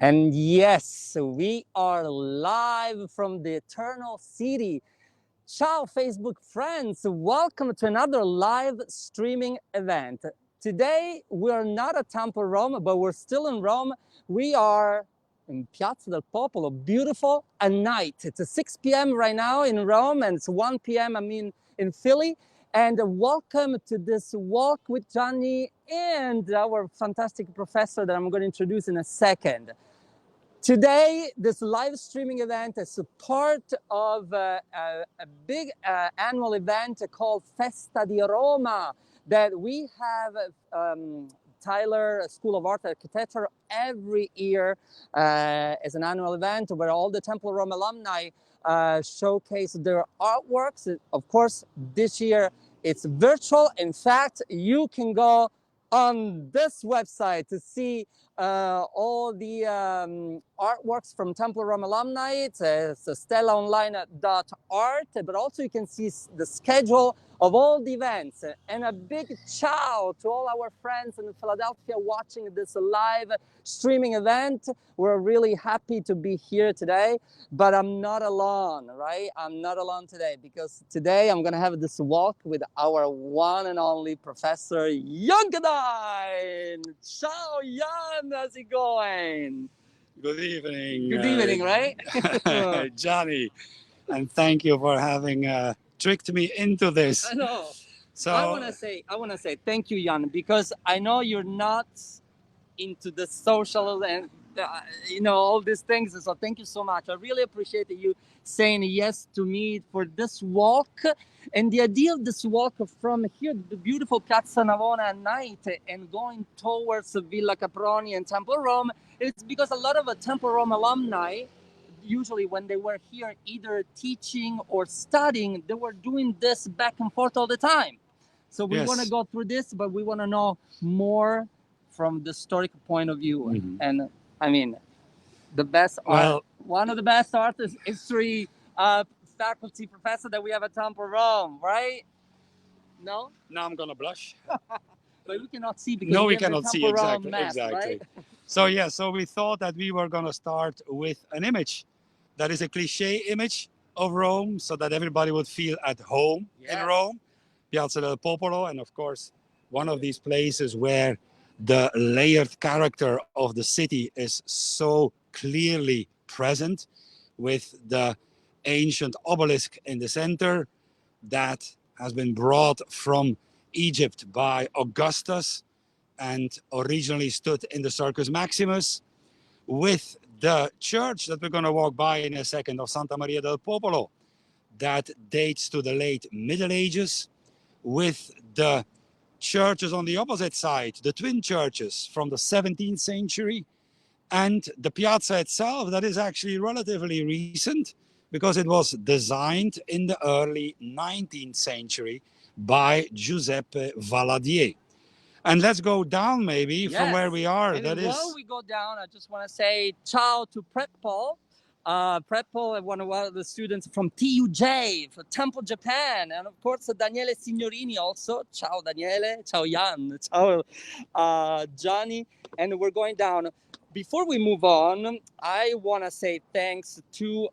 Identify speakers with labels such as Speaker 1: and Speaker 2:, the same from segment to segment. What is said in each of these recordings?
Speaker 1: And yes, we are live from the Eternal City. Ciao, Facebook friends. Welcome to another live streaming event. Today, we're not at Temple Rome, but we're still in Rome. We are in Piazza del Popolo, beautiful at night. It's 6 p.m. right now in Rome, and it's 1 p.m. in Philly. And welcome to this walk with Gianni and our fantastic professor that I'm going to introduce in a second. Today, this live streaming event is a part of a big annual event called Festa di Roma that we have Tyler School of Art and Architecture every year as an annual event where all the Temple Rome alumni showcase their artworks. Of course, this year it's virtual. In fact, you can go on this website to see all the artworks from Temple Rome alumni. It's stellaonline.art, but also you can see the schedule of all the events. And a big ciao to all our friends in Philadelphia watching this live streaming event. We're really happy to be here today, but I'm not alone, right? I'm not alone today because today I'm gonna have this walk with our one and only Professor Gadeyne. Ciao, Jan, how's it going?
Speaker 2: Good evening.
Speaker 1: Good evening, right?
Speaker 2: Gianni, and thank you for having tricked me into this.
Speaker 1: I know.
Speaker 2: So
Speaker 1: I want to say thank you, Jan, because I know you're not into the social and all these things. So thank you so much. I really appreciate you saying yes to me for this walk. And the idea of this walk from here, the beautiful Piazza Navona at night, and going towards Villa Caproni and Temple Rome, is because a lot of Temple Rome alumni, usually when they were here either teaching or studying, they were doing this back and forth all the time. So we want to go through this, but we want to know more from the historical point of view.
Speaker 2: Mm-hmm.
Speaker 1: And I mean, the best one of the best art history faculty professor that we have at Temple Rome, right? No?
Speaker 2: Now I'm gonna blush.
Speaker 1: But we cannot see because
Speaker 2: no,
Speaker 1: we
Speaker 2: we cannot see
Speaker 1: exactly. Map,
Speaker 2: exactly.
Speaker 1: Right?
Speaker 2: So we thought that we were gonna start with an image that is a cliche image of Rome, so that everybody would feel at home in Rome. Piazza del Popolo, and of course, one of these places where the layered character of the city is so clearly present, with the ancient obelisk in the center that has been brought from Egypt by Augustus and originally stood in the Circus Maximus, with the church that we're going to walk by in a second of Santa Maria del Popolo that dates to the late Middle Ages, with the churches on the opposite side, the twin churches from the 17th century, and the piazza itself that is actually relatively recent because it was designed in the early 19th century by Giuseppe Valadier. And let's go down maybe from where we are.
Speaker 1: And while we go down, I just want to say ciao to Paul. Paul, one of the students from TUJ, from Temple, Japan. And of course, Daniele Signorini also. Ciao, Daniele. Ciao, Jan. Ciao, Gianni. And we're going down. Before we move on, I want to say thanks to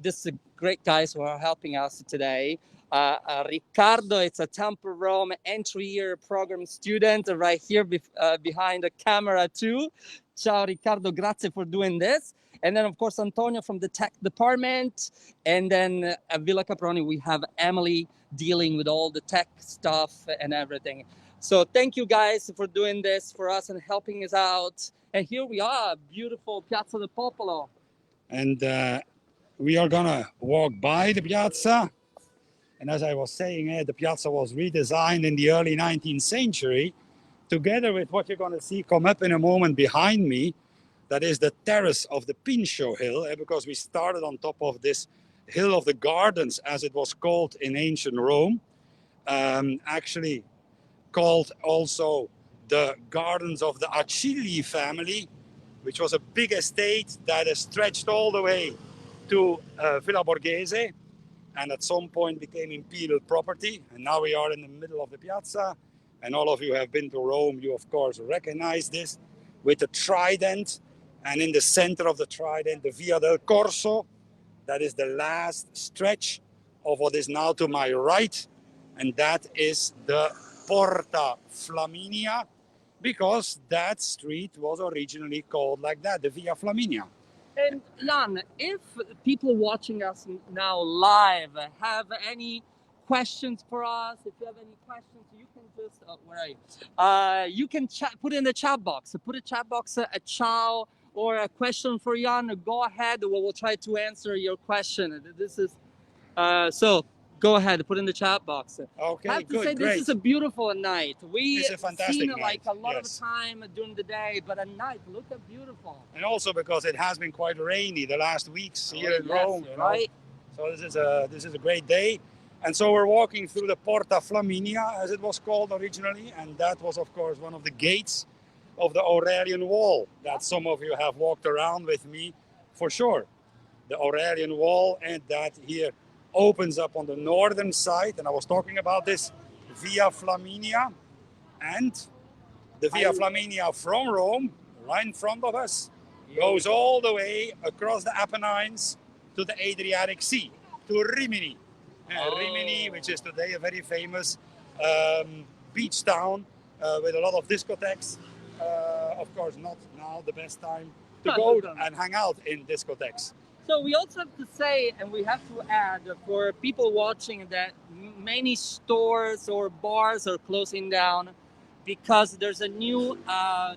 Speaker 1: this great guys who are helping us today. Riccardo, it's a Temple Rome entry year program student right here behind the camera too. Ciao Riccardo, grazie for doing this. And then of course Antonio from the tech department. And then at Villa Caproni we have Emily dealing with all the tech stuff and everything. So thank you guys for doing this for us and helping us out. And here we are, beautiful Piazza del Popolo.
Speaker 2: And we are gonna walk by the piazza. And as I was saying, the piazza was redesigned in the early 19th century, together with what you're going to see come up in a moment behind me. That is the terrace of the Pincio Hill, because we started on top of this Hill of the Gardens, as it was called in ancient Rome. Actually called also the Gardens of the Acilii family, which was a big estate that stretched all the way to Villa Borghese, and at some point became imperial property. And now we are in the middle of the piazza. And all of you have been to Rome, you of course recognize this. with the trident, and in the center of the trident, the Via del Corso. That is the last stretch of what is now to my right, and that is the Porta Flaminia, because that street was originally called like that, the Via Flaminia.
Speaker 1: And Jan, if people watching us now live have any questions for us, if you have any questions, you can just, where are you? You can put in the chat box. Put a chat box, a ciao, or a question for Jan. Go ahead. We'll try to answer your question. This is, so go ahead, put in the chat box.
Speaker 2: Okay,
Speaker 1: I have to
Speaker 2: good,
Speaker 1: say,
Speaker 2: great.
Speaker 1: this is a beautiful night.
Speaker 2: It's a fantastic
Speaker 1: seen
Speaker 2: night,
Speaker 1: like a lot
Speaker 2: yes.
Speaker 1: of time during the day, but at night, look how beautiful.
Speaker 2: And also because it has been quite rainy the last weeks here in
Speaker 1: yes,
Speaker 2: Rome,
Speaker 1: right?
Speaker 2: So this is a great day. And so we're walking through the Porta Flaminia, as it was called originally, and that was, of course, one of the gates of the Aurelian Wall that some of you have walked around with me for sure. The Aurelian Wall, and that here opens up on the northern side, and I was talking about this Via Flaminia, and the Via Flaminia from Rome, right in front of us, goes all the way across the Apennines to the Adriatic Sea, to Rimini. Rimini, which is today a very famous beach town with a lot of discotheques. Of course, not now the best time to go and hang out in discotheques.
Speaker 1: So we also have to say, and we have to add for people watching, that many stores or bars are closing down because there's a new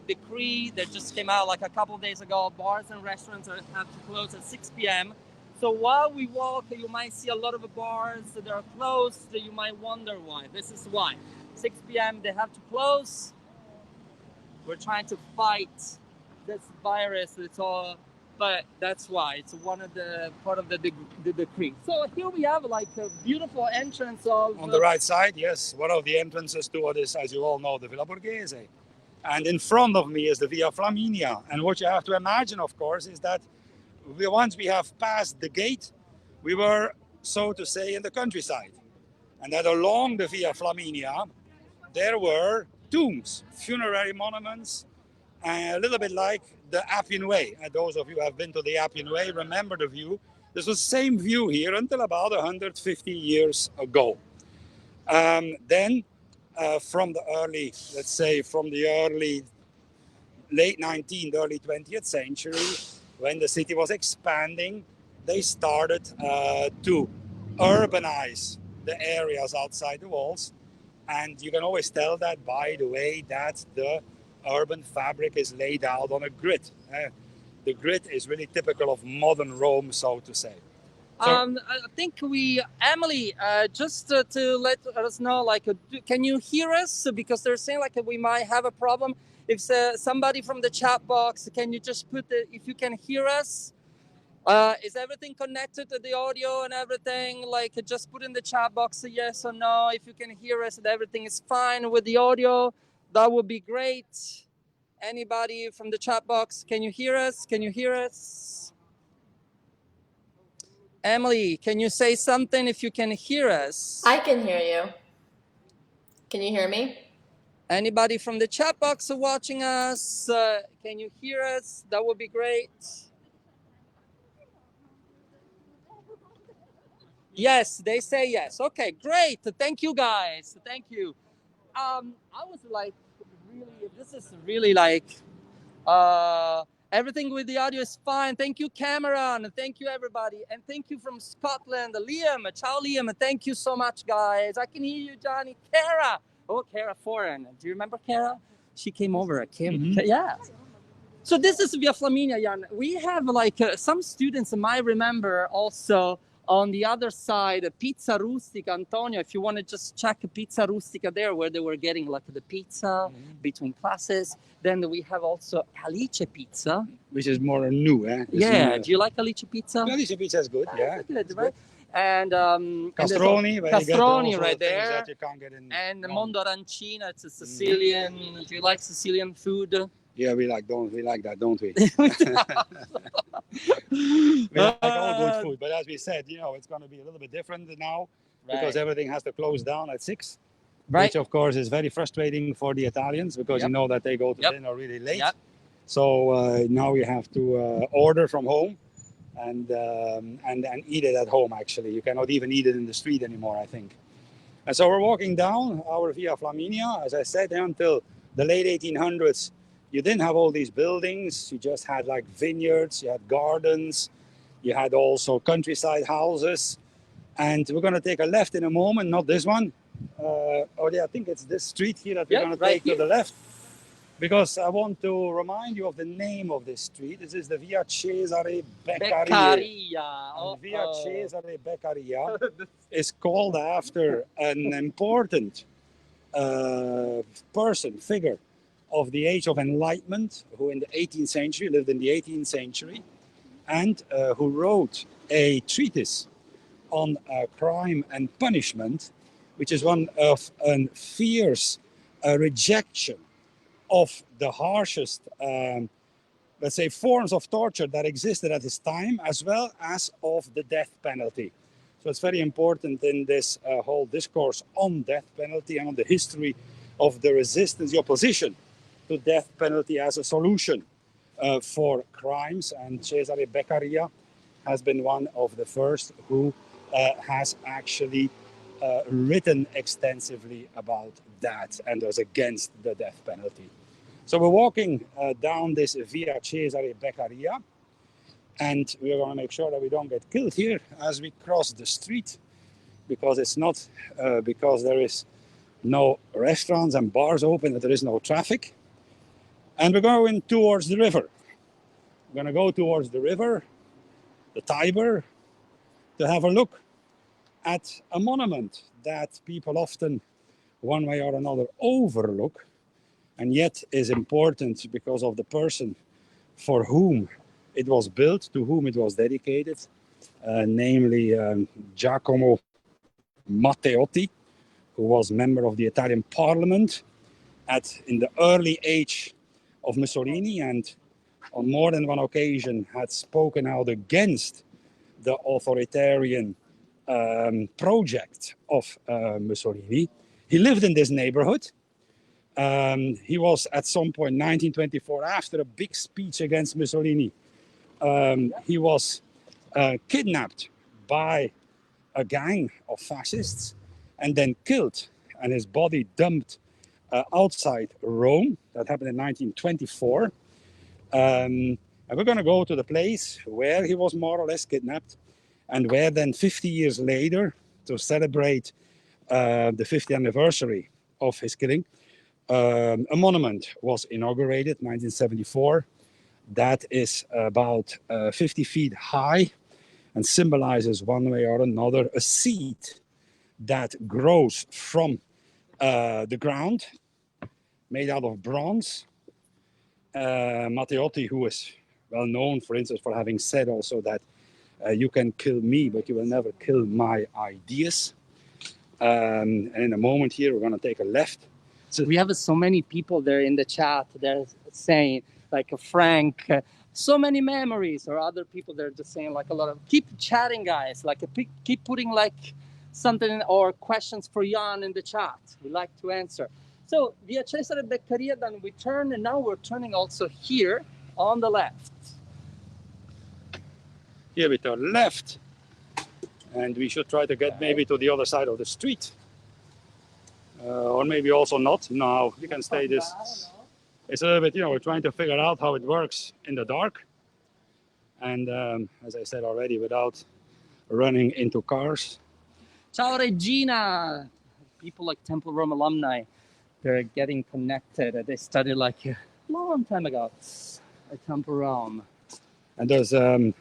Speaker 1: decree that just came out like a couple of days ago. Bars and restaurants have to close at 6 p.m. So while we walk, you might see a lot of bars that are closed. You might wonder why. This is why. 6 p.m. they have to close. We're trying to fight this virus. It's all, but that's why. It's one of the part of the decree. So here we have like a beautiful entrance of...
Speaker 2: On the right side, yes, one of the entrances to what is, as you all know, the Villa Borghese. And in front of me is the Via Flaminia. And what you have to imagine, of course, is that once we have passed the gate, we were, so to say, in the countryside. And that along the Via Flaminia, there were tombs, funerary monuments, a little bit like the Appian Way. And those of you who have been to the Appian Way remember the view. This was the same view here until about 150 years ago. Then from the early, let's say from the late 19th, early 20th century, when the city was expanding, they started to urbanize the areas outside the walls. And you can always tell that by the way that the urban fabric is laid out on a grid. The grid is really typical of modern Rome, so to say. So,
Speaker 1: I think Emily, just to let us know, like, can you hear us? Because they're saying like we might have a problem. If somebody from the chat box, can you just put if you can hear us? Is everything connected to the audio and everything? Like, just put in the chat box a yes or no. If you can hear us and everything is fine with the audio, that would be great. Anybody from the chat box, can you hear us? Can you hear us? Emily, can you say something if you can hear us?
Speaker 3: I can hear you. Can you hear me?
Speaker 1: Anybody from the chat box watching us, can you hear us? That would be great. Yes, they say yes. Okay, great. Thank you, guys. Thank you. I was like, really, this is really like, everything with the audio is fine. Thank you, Cameron. Thank you, everybody. And thank you from Scotland, Liam. Ciao, Liam. Thank you so much, guys. I can hear you, Gianni. Kara. Oh, Kara Foreign. Do you remember Kara? She came over. Yeah. So this is Via Flaminia, Jan. We have like some students might remember also on the other side, Pizza Rustica, Antonio, if you want to just check Pizza Rustica there, where they were getting like the pizza between classes. Then we have also Alice Pizza.
Speaker 2: which is more new, eh?
Speaker 1: Yeah, do you like Alice Pizza?
Speaker 2: Alice Pizza is good, yeah.
Speaker 1: Good, right? And
Speaker 2: Castroni,
Speaker 1: Castroni right there.
Speaker 2: That you can't get in
Speaker 1: and Mondo Arancina, it's a Sicilian. Do you like Sicilian food?
Speaker 2: Yeah, we like that, don't we? We like all good food, but as we said, you know, it's going to be a little bit different now because everything has to close down at 6, which of course is very frustrating for the Italians because you know that they go to dinner really late. So now we have to order from home and eat it at home. Actually, you cannot even eat it in the street anymore, I think. And so we're walking down our Via Flaminia. As I said, until the late 1800s, you didn't have all these buildings. You just had like vineyards, you had gardens, you had also countryside houses. And we're going to take a left in a moment, not this one. Oh yeah, I think it's this street here that we're going to take to the left. Because I want to remind you of the name of this street. This is the Via Cesare Beccaria. Via Cesare Beccaria is called after an important figure of the Age of Enlightenment, who in the 18th century, lived in the 18th century, and who wrote a treatise on crime and punishment, which is one of a fierce rejection of the harshest, let's say, forms of torture that existed at his time, as well as of the death penalty. So it's very important in this whole discourse on death penalty and on the history of the resistance, the opposition to death penalty as a solution for crimes. And Cesare Beccaria has been one of the first who has actually written extensively about that and was against the death penalty. So we're walking down this Via Cesare Beccaria, and we're going to make sure that we don't get killed here as we cross the street, because it's not because there is no restaurants and bars open, that there is no traffic. And we're going towards the river. We're going to go towards the river, the Tiber, to have a look at a monument that people often, one way or another, overlook, and yet is important because of the person for whom it was built, to whom it was dedicated, namely Giacomo Mateoti, who was member of the Italian Parliament in the early age of Mussolini, and on more than one occasion had spoken out against the authoritarian project of Mussolini. He lived in this neighborhood. He was at some point, 1924, after a big speech against Mussolini, he was kidnapped by a gang of fascists and then killed, and his body dumped outside Rome. That happened in 1924. And we're going to go to the place where he was more or less kidnapped, and where then 50 years later, to celebrate the 50th anniversary of his killing, a monument was inaugurated in 1974 that is about 50 feet high and symbolizes one way or another a seed that grows from the ground, made out of bronze. Mateoti, who is well known, for instance, for having said also that you can kill me, but you will never kill my ideas. And in a moment here, we're going to take a left.
Speaker 1: So we have so many people there in the chat. They're saying, like Frank, so many memories, or other people they're just saying like a lot of, keep chatting, guys, like keep putting like something or questions for Jan in the chat. We like to answer. So Via Cesare Beccaria, then we turn, and now we're turning also here on the left.
Speaker 2: Here we turn left, and we should try to get maybe to the other side of the street. Or maybe also not. No, we can stay this. It's a little bit, we're trying to figure out how it works in the dark. And as I said already, without running into cars.
Speaker 1: Ciao Regina! People like Temple Rome alumni, they're getting connected. They studied like a long time ago at Temple Rome.
Speaker 2: And there's, I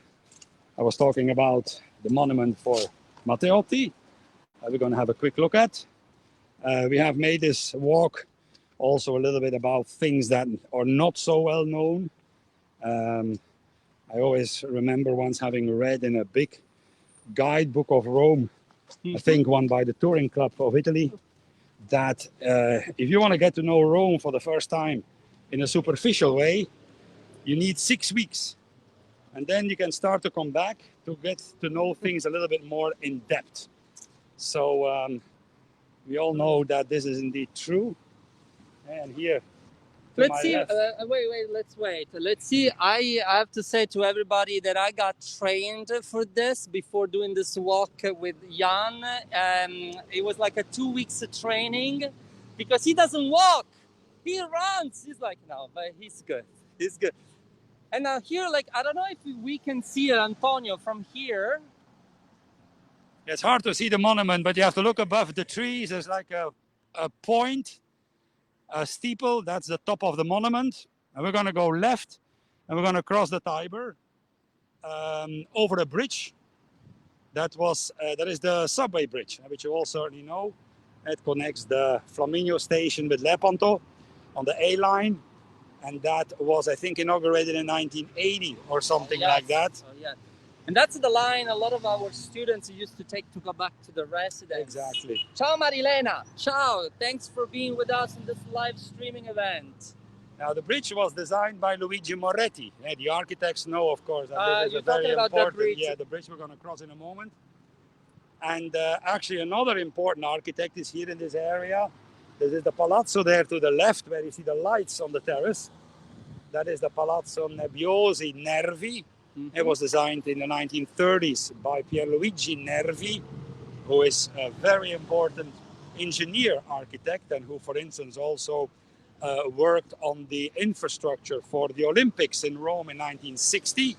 Speaker 2: was talking about the monument for Mateoti. We're going to have a quick look at. We have made this walk also a little bit about things that are not so well known. I always remember once having read in a big guidebook of Rome, I think one by the Touring Club of Italy, that if you want to get to know Rome for the first time in a superficial way, you need 6 weeks. And then you can start to come back to get to know things a little bit more in depth. So we all know that this is indeed true. And here
Speaker 1: Let's see. Let's wait. Let's see. I have to say to everybody that I got trained for this before doing this walk with Jan. It was like a 2 weeks of training because he doesn't walk. He runs. He's like, no, but he's good. He's good. And now here, like, I don't know if we can see Antonio from here.
Speaker 2: It's hard to see the monument, but you have to look above the trees. There's like a point, a steeple. That's the top of the monument. And we're going to go left, and we're going to cross the Tiber over a bridge. That is the subway bridge, which you all certainly know. It connects the Flaminia station with Lepanto on the A line. And that was, I think, inaugurated in 1980 or something like that.
Speaker 1: Oh, yeah. And that's the line a lot of our students used to take to go back to the residence.
Speaker 2: Exactly.
Speaker 1: Ciao Marilena. Ciao. Thanks for being with us in this live streaming event.
Speaker 2: Now, the bridge was designed by Luigi Moretti. Yeah, the architects know, of course, that this is a very important... the bridge we're going to cross in a moment. And actually, another important architect is here in this area. This is the Palazzo there to the left, where you see the lights on the terrace. That is the Palazzo Nebbiosi Nervi. Mm-hmm. It was designed in the 1930s by Pierluigi Nervi, who is a very important engineer architect and who, for instance, also worked on the infrastructure for the Olympics in Rome in 1960.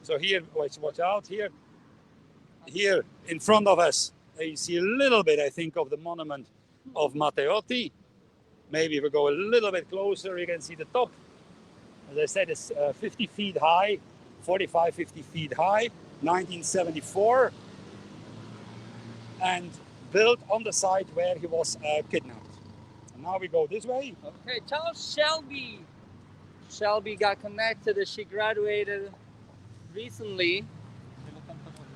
Speaker 2: So here, watch out here. Here in front of us, you see a little bit, I think, of the monument of Mateoti. Maybe if we go a little bit closer, you can see the top. As I said, it's 50 feet high, 45, 50 feet high, 1974, and built on the site where he was kidnapped. And now we go this way.
Speaker 1: Okay, ciao Shelby. Shelby got connected. She graduated recently,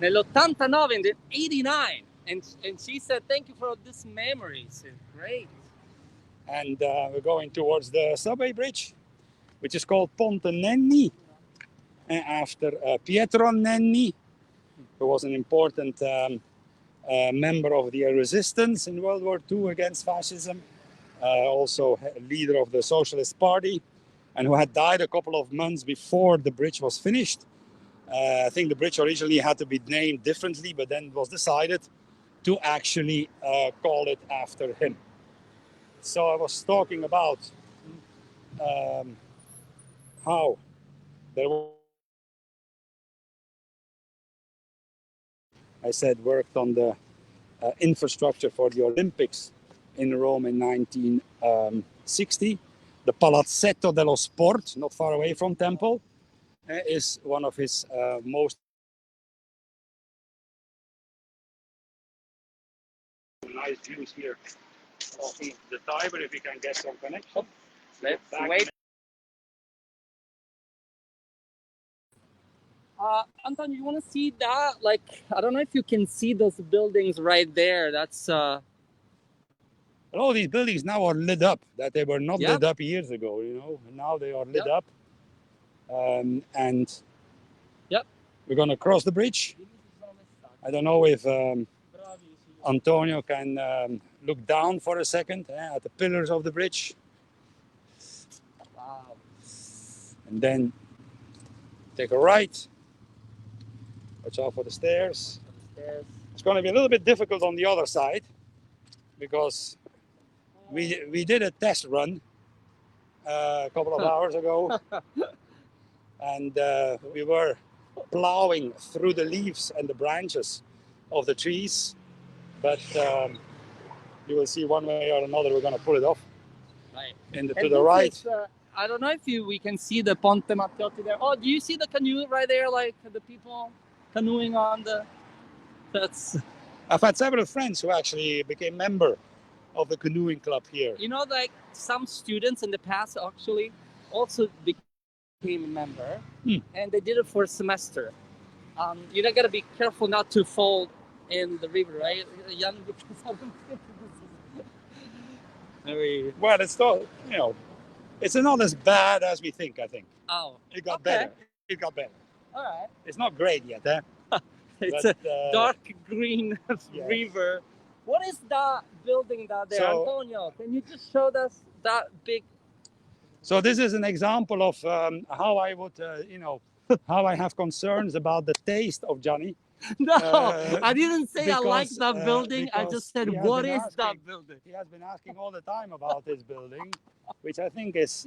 Speaker 1: nell'89, in the 89. And she said, thank you for this memories. Great.
Speaker 2: And we're going towards the subway bridge, which is called Ponte Nenni, after Pietro Nenni, who was an important member of the resistance in World War II against fascism, also a leader of the Socialist Party, and who had died a couple of months before the bridge was finished. I think the bridge originally had to be named differently, but then it was decided to actually call it after him. So I was talking about how there was, I said, worked on the infrastructure for the Olympics in Rome in 1960. The Palazzetto dello Sport, not far away from Temple, is one of his most nice views here of the Tiber, if we can get some connection.
Speaker 1: Let's wait. Anton, you want to see that? Like, I don't know if you can see those buildings right there. That's
Speaker 2: all these buildings now are lit up, that they were not lit up years ago, you know. And now they are lit up. And we're going to cross the bridge. I don't know if Antonio can look down for a second at the pillars of the bridge.
Speaker 1: wow.
Speaker 2: And then take a right. Watch out for the stairs. It's going to be a little bit difficult on the other side because we did a test run a couple of hours ago. And we were plowing through the leaves and the branches of the trees. But you will see one way or another, we're going to pull it off.
Speaker 1: Right.
Speaker 2: To the right.
Speaker 1: Is, I don't know if we can see the Ponte Mateoti there. Oh, do you see the canoe right there? Like the people canoeing on the...
Speaker 2: I've had several friends who actually became member of the canoeing club here.
Speaker 1: You know, like some students in the past actually also became a member, and they did it for a semester. You got to be careful not to fall in the river, right?
Speaker 2: Well, it's not, you know, it's not as bad as we think, I think.
Speaker 1: Oh.
Speaker 2: It got better. It got better.
Speaker 1: All right.
Speaker 2: It's not great yet, eh?
Speaker 1: It's a dark green river. What is that building down there, Antonio? Can you just show us that big?
Speaker 2: So this is an example of how I would, how I have concerns about the taste of Gianni.
Speaker 1: No, I didn't say I like
Speaker 2: because,
Speaker 1: that building. I
Speaker 2: because
Speaker 1: just said,
Speaker 2: he has
Speaker 1: what
Speaker 2: been
Speaker 1: is that
Speaker 2: asking-
Speaker 1: building?
Speaker 2: He has been asking all the time about this building, which I think is,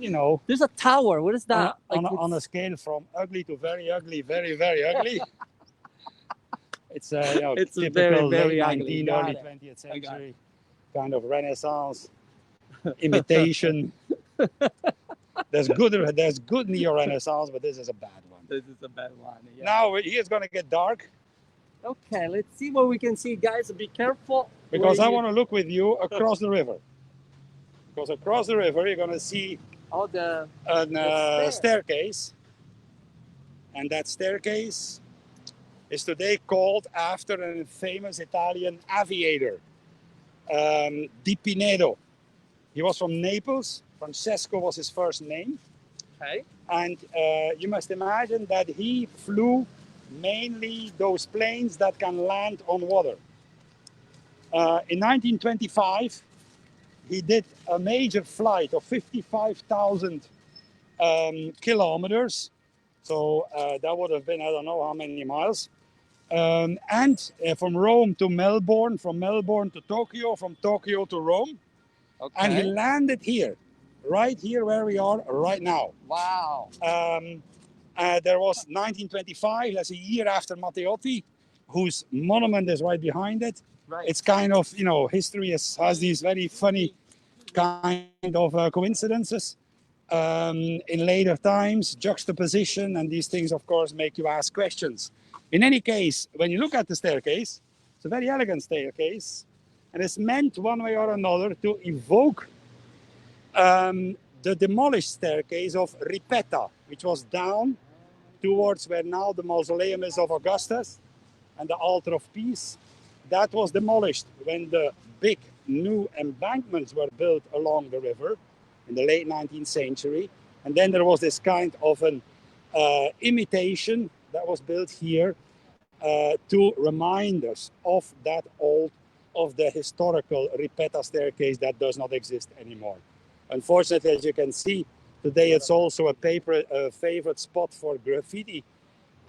Speaker 1: There's a tower. What is
Speaker 2: on
Speaker 1: that?
Speaker 2: a, on, a,
Speaker 1: Like,
Speaker 2: on a scale from ugly to very ugly, very, very ugly. It's a
Speaker 1: It's a
Speaker 2: typical
Speaker 1: very
Speaker 2: late
Speaker 1: ugly.
Speaker 2: 19th,
Speaker 1: Got
Speaker 2: early
Speaker 1: it.
Speaker 2: 20th
Speaker 1: I got
Speaker 2: century kind of Renaissance imitation. There's good neo-Renaissance, but this is a bad one.
Speaker 1: This is a bad one. Yeah.
Speaker 2: Now it's going to get dark
Speaker 1: Okay, let's see what we can see, guys. Be careful.
Speaker 2: because
Speaker 1: where
Speaker 2: I
Speaker 1: you-
Speaker 2: want to look with you across the river. Because across the river, you're going to see
Speaker 1: Oh, the
Speaker 2: a
Speaker 1: stair.
Speaker 2: staircase. And that staircase is today called after a famous Italian aviator, Di Pinedo. He was from Naples. Francesco was his first name.
Speaker 1: okay.
Speaker 2: And you must imagine that he flew mainly those planes that can land on water. In 1925, he did a major flight of 55,000 kilometers. So that would have been, I don't know how many miles. And from Rome to Melbourne, from Melbourne to Tokyo, from Tokyo to Rome.
Speaker 1: Okay.
Speaker 2: And he landed here, right here where we are right now.
Speaker 1: Wow.
Speaker 2: There was 1925, that's a year after Mateoti, whose monument is right behind it.
Speaker 1: Right.
Speaker 2: It's kind of, history has these very funny kind of coincidences. In later times, juxtaposition, and these things, of course, make you ask questions. In any case, when you look at the staircase, it's a very elegant staircase, and it's meant one way or another to evoke the demolished staircase of Ripetta, which was down towards where now the mausoleum is of Augustus and the altar of peace. That was demolished when the big new embankments were built along the river in the late 19th century. And then there was this kind of an imitation that was built here to remind us of that of the historical Ripetta staircase that does not exist anymore. Unfortunately, as you can see, today it's also a favorite spot for graffiti,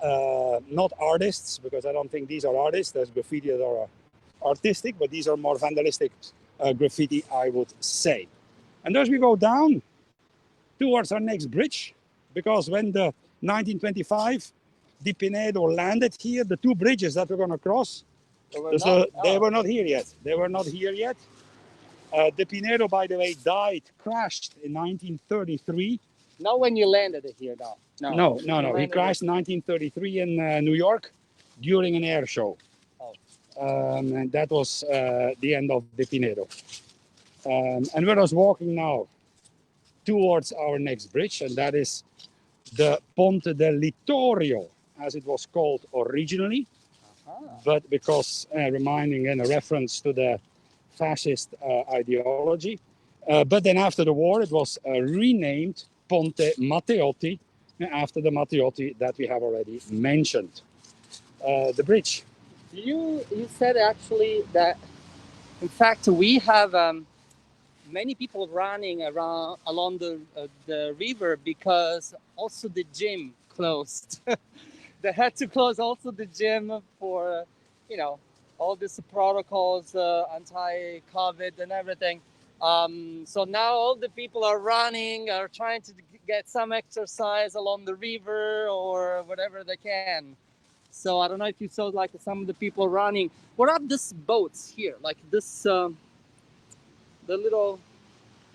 Speaker 2: not artists, because I don't think these are artists. There's graffiti that are artistic, but these are more vandalistic graffiti, I would say. And as we go down towards our next bridge, because when the 1925 Di Pinedo landed here, the two bridges that we're going to cross, they were not here yet. They were not here yet. Di Pinedo, by the way, crashed in 1933.
Speaker 1: Not when you landed here, though.
Speaker 2: No. He
Speaker 1: landed
Speaker 2: crashed in 1933 in New York during an air show.
Speaker 1: Oh.
Speaker 2: And that was the end of Di Pinedo. And we're just walking now towards our next bridge, and that is the Ponte del Littorio, as it was called originally. But because reminding in a reference to the fascist ideology. But then after the war, it was renamed Ponte Mateoti, after the Mateoti that we have already mentioned. The bridge.
Speaker 1: You said actually that, in fact, we have many people running around along the river because also the gym closed. They had to close also the gym for, all these protocols, anti-COVID and everything. So now all the people are running, are trying to get some exercise along the river or whatever they can. So I don't know if you saw like some of the people running. What are these boats here? Like this, the little.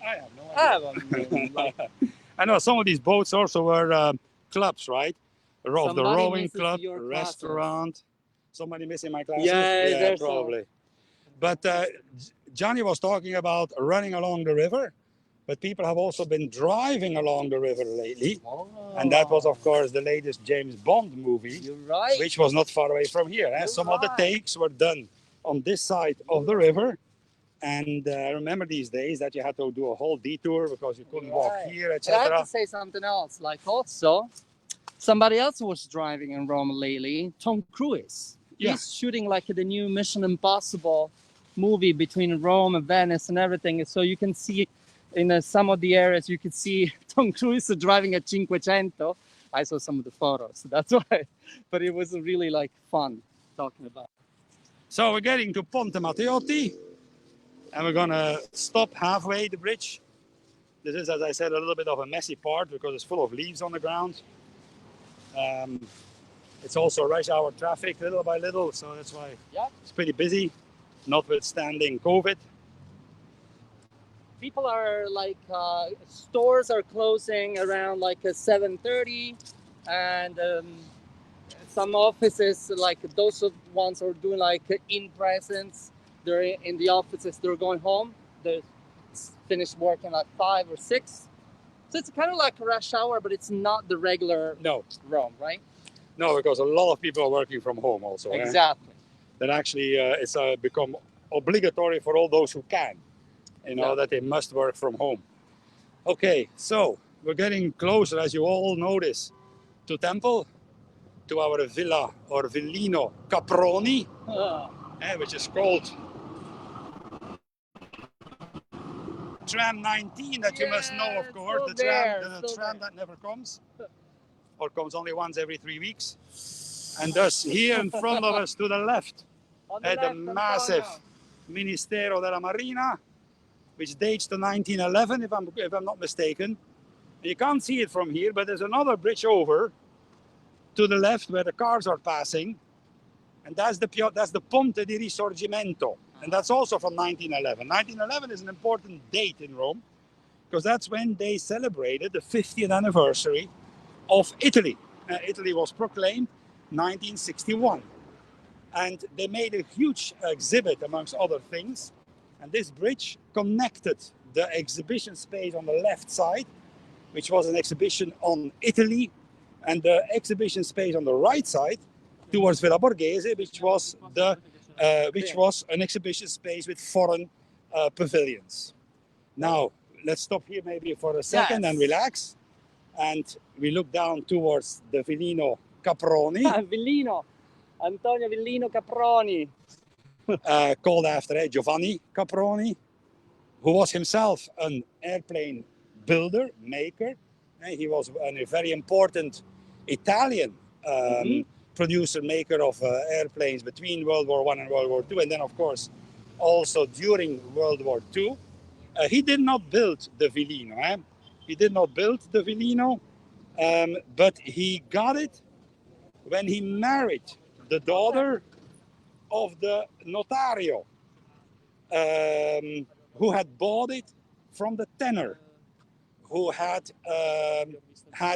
Speaker 2: I have no
Speaker 1: I
Speaker 2: idea.
Speaker 1: don't know, like,
Speaker 2: I know some of these boats also were clubs, right? Of the
Speaker 1: Somebody
Speaker 2: rowing
Speaker 1: misses
Speaker 2: club,
Speaker 1: your
Speaker 2: restaurant. Somebody missing my classes?
Speaker 1: Yeah, there's
Speaker 2: probably. But Gianni was talking about running along the river, but people have also been driving along the river lately. And that was, of course, the latest James Bond movie,
Speaker 1: You're right.
Speaker 2: which was not far away from here.
Speaker 1: You're
Speaker 2: Some of the
Speaker 1: right.
Speaker 2: takes were done on this side of the river. And I remember these days that you had to do a whole detour because you couldn't walk
Speaker 1: Right.
Speaker 2: here,
Speaker 1: And I have
Speaker 2: etc.
Speaker 1: to say something else. Like also, somebody else was driving in Rome lately. Tom Cruise.
Speaker 2: Yeah.
Speaker 1: He's shooting like the new Mission Impossible movie between Rome and Venice and everything. So you can see in some of the areas you could see Tom Cruise driving a 500. I saw some of the photos, that's why. But it was really like fun talking about.
Speaker 2: So we're getting to Ponte Mateoti, and we're gonna stop halfway the bridge. This is, as I said, a little bit of a messy part because it's full of leaves on the ground. It's also rush hour traffic little by little, so that's why it's pretty busy, notwithstanding COVID.
Speaker 1: People are like, stores are closing around like 7:30, and some offices, like those ones are doing like in presence. They're in the offices. They're going home. They finished working at 5 or 6. So it's kind of like a rush hour, but it's not the regular Rome, right?
Speaker 2: No, because a lot of people are working from home also.
Speaker 1: Exactly.
Speaker 2: That actually it's become obligatory for all those who can. You know, that they must work from home. Okay, so we're getting closer, as you all notice, to Temple, to our villa or villino Caproni, which is called Tram 19, that you must know, of course, the tram that never comes, or comes only once every 3 weeks. And thus, here in front of us to the left, the massive Ministero della Marina, which dates to 1911, if I'm not mistaken. You can't see it from here, but there's another bridge over to the left where the cars are passing, and that's the Ponte di Risorgimento, and that's also from 1911. 1911 is an important date in Rome because that's when they celebrated the 50th anniversary of Italy. Italy was proclaimed 1961, and they made a huge exhibit amongst other things. And this bridge connected the exhibition space on the left side, which was an exhibition on Italy, and the exhibition space on the right side towards Villa Borghese, which was an exhibition space with foreign pavilions. Now, let's stop here maybe for a second and relax. And we look down towards the Villino Caproni.
Speaker 1: Villino, Antonio Villino Caproni.
Speaker 2: Called after Giovanni Caproni, who was himself an airplane builder, maker. He was a very important Italian producer, maker of airplanes between World War I and World War II, and then, of course, also during World War II. He did not build the Villino. He did not build the Villino, but he got it when he married the daughter of the notario, who had bought it from the tenor who had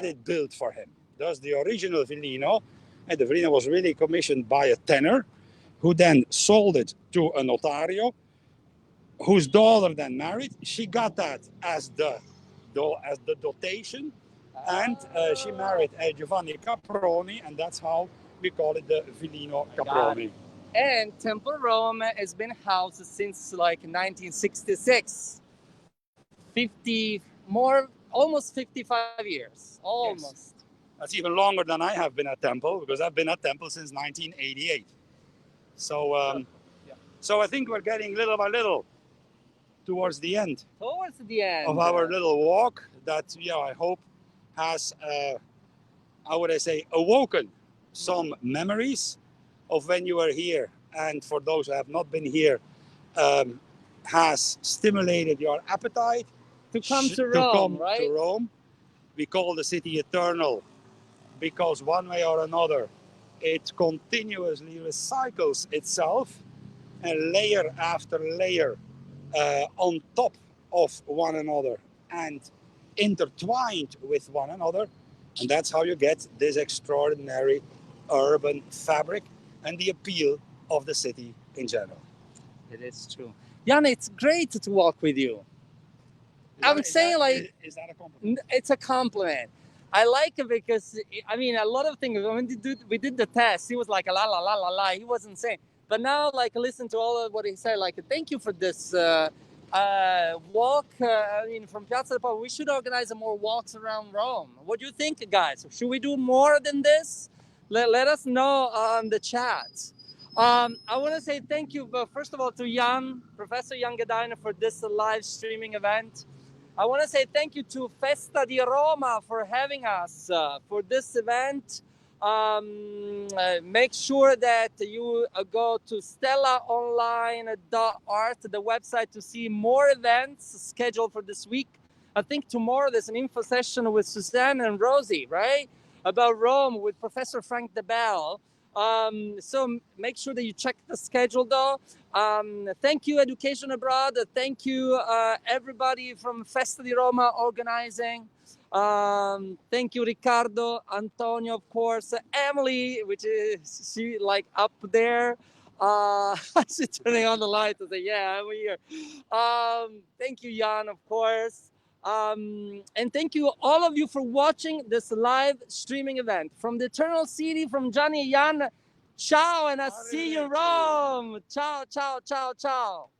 Speaker 2: it built for him. Thus, the original Villino, and the Villino was really commissioned by a tenor, who then sold it to a notario, whose daughter then married. She got that as the dotation, and she married Giovanni Caproni, and that's how we call it the Villino Caproni.
Speaker 1: And Temple Rome has been housed since like 1966. Almost 55 years, almost.
Speaker 2: Yes. That's even longer than I have been at Temple, because I've been at Temple since 1988. So, so I think we're getting little by little towards the end.
Speaker 1: Towards the end
Speaker 2: of our little walk that, I hope has, how would I say, awoken some memories of when you were here. And for those who have not been here, has stimulated your appetite
Speaker 1: to come to Rome, right?
Speaker 2: To Rome. We call the city eternal because one way or another, it continuously recycles itself, and layer after layer on top of one another and intertwined with one another. And that's how you get this extraordinary urban fabric and the appeal of the city in general.
Speaker 1: It is true. Gianni, it's great to walk with you.
Speaker 2: Is that a compliment?
Speaker 1: It's a compliment. I like it because, I mean, a lot of things, when we did the test, he was like, la, la, la, la, la. He wasn't saying. But now, like, listen to all of what he said. Like, thank you for this walk. I mean, from Piazza del Popolo, we should organize more walks around Rome. What do you think, guys? Should we do more than this? Let us know on the chat. I want to say thank you, first of all, to Professor Gadeyne, for this live streaming event. I want to say thank you to Festa di Roma for having us for this event. Make sure that you go to stellaonline.art, the website, to see more events scheduled for this week. I think tomorrow there's an info session with Suzanne and Rosie, right? About Rome with Professor Frank DeBell. So make sure that you check the schedule though. Thank you, Education Abroad. Thank you, everybody from Festa di Roma organizing. Thank you, Riccardo, Antonio, of course, Emily, which is she like up there. She's turning on the light to say, yeah, I'm here. Thank you, Jan, of course. And thank you, all of you, for watching this live streaming event. From the Eternal City, from Gianni and Jan, ciao, and I'll see you in Rome. Ciao, ciao, ciao, ciao.